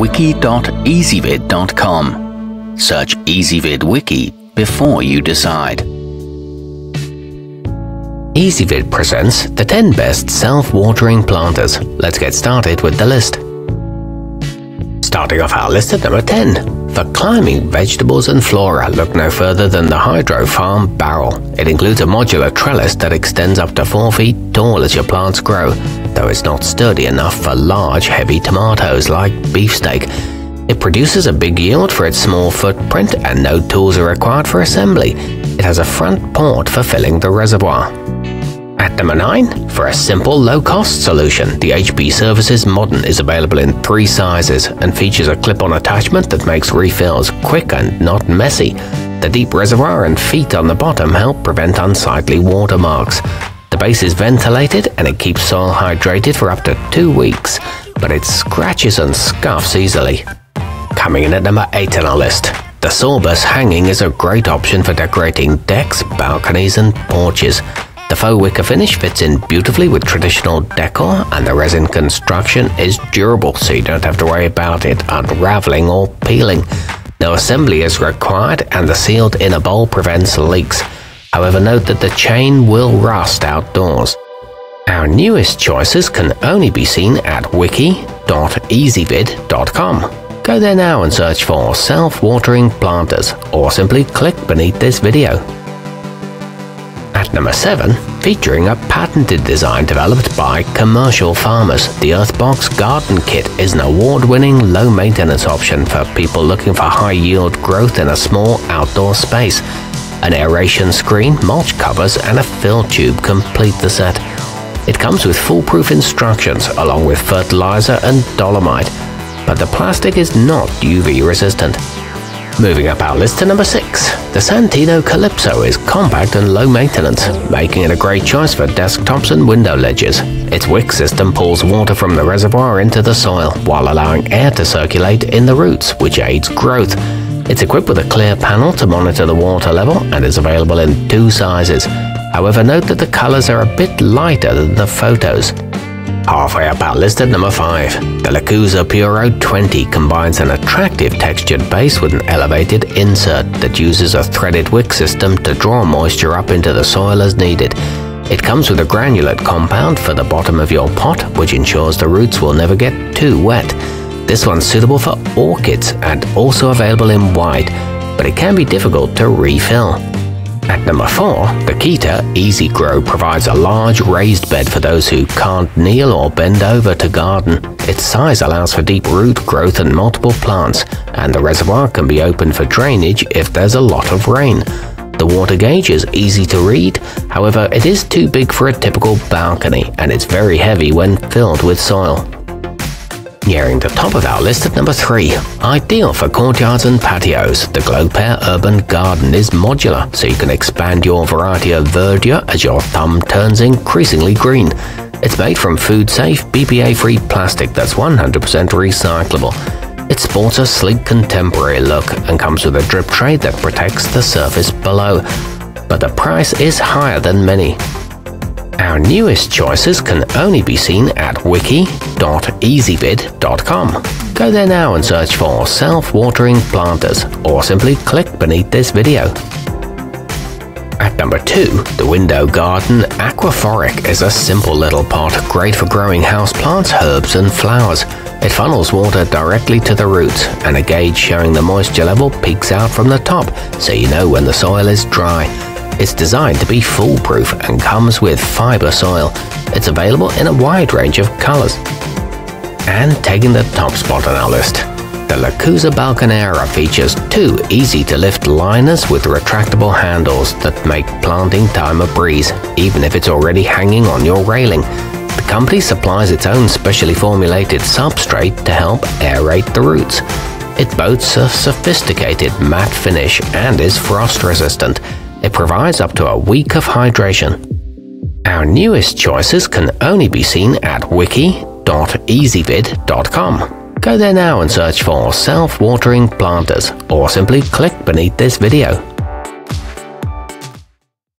wiki.ezvid.com. Search Ezvid Wiki before you decide. Ezvid presents the 10 best self-watering planters. Let's get started with the list. Starting off our list at number 10. For climbing vegetables and flora, look no further than the Hydrofarm Barrel. It includes a modular trellis that extends up to 4 feet tall as your plants grow, though it's not sturdy enough for large, heavy tomatoes like beefsteak. It produces a big yield for its small footprint and no tools are required for assembly. It has a front port for filling the reservoir. At number 9, for a simple, low-cost solution, the HB Services Modern is available in 3 sizes and features a clip-on attachment that makes refills quick and not messy. The deep reservoir and feet on the bottom help prevent unsightly watermarks. The base is ventilated and it keeps soil hydrated for up to 2 weeks, but it scratches and scuffs easily. Coming in at number 8 on our list, the Sorbus Hanging is a great option for decorating decks, balconies and porches. The faux wicker finish fits in beautifully with traditional decor, and the resin construction is durable, so you don't have to worry about it unraveling or peeling. No assembly is required, and the sealed inner bowl prevents leaks. However, note that the chain will rust outdoors. Our newest choices can only be seen at wiki.ezvid.com. Go there now and search for self-watering planters, or simply click beneath this video. At number 7, featuring a patented design developed by commercial farmers, the Earthbox Garden Kit is an award-winning low-maintenance option for people looking for high-yield growth in a small outdoor space. An aeration screen, mulch covers, and a fill tube complete the set. It comes with foolproof instructions along with fertilizer and dolomite, but the plastic is not UV resistant. Moving up our list to number 6, the Santino Calypso is compact and low maintenance, making it a great choice for desktops and window ledges. Its wick system pulls water from the reservoir into the soil, while allowing air to circulate in the roots, which aids growth. It's equipped with a clear panel to monitor the water level and is available in 2 sizes. However, note that the colors are a bit lighter than the photos. Halfway up our list at number 5, the lechuza Puro 20 combines an attractive textured base with an elevated insert that uses a threaded wick system to draw moisture up into the soil as needed. It comes with a granulate compound for the bottom of your pot, which ensures the roots will never get too wet. This one's suitable for orchids and also available in white, but it can be difficult to refill. At number 4, the Keter Easy Grow provides a large raised bed for those who can't kneel or bend over to garden. Its size allows for deep root growth and multiple plants, and the reservoir can be opened for drainage if there's a lot of rain. The water gauge is easy to read, however it is too big for a typical balcony, and it's very heavy when filled with soil. Nearing the top of our list at number 3, ideal for courtyards and patios, the glowpear Urban Garden is modular, so you can expand your variety of verdure as your thumb turns increasingly green. It's made from food-safe, BPA-free plastic that's 100% recyclable. It sports a sleek contemporary look and comes with a drip tray that protects the surface below, but the price is higher than many. Our newest choices can only be seen at wiki.ezvid.com. Go there now and search for self-watering planters, or simply click beneath this video. At number 2, the Window Garden Aquaphoric is a simple little pot, great for growing houseplants, herbs and flowers. It funnels water directly to the roots, and a gauge showing the moisture level peeks out from the top, so you know when the soil is dry. It's designed to be foolproof and comes with fiber soil. It's available in a wide range of colors. And taking the top spot on our list, the lechuza balconera features 2 easy-to-lift liners with retractable handles that make planting time a breeze, even if it's already hanging on your railing. The company supplies its own specially formulated substrate to help aerate the roots. It boasts a sophisticated matte finish and is frost-resistant. It provides up to a week of hydration. Our newest choices can only be seen at wiki.ezvid.com. Go there now and search for self-watering planters, or simply click beneath this video.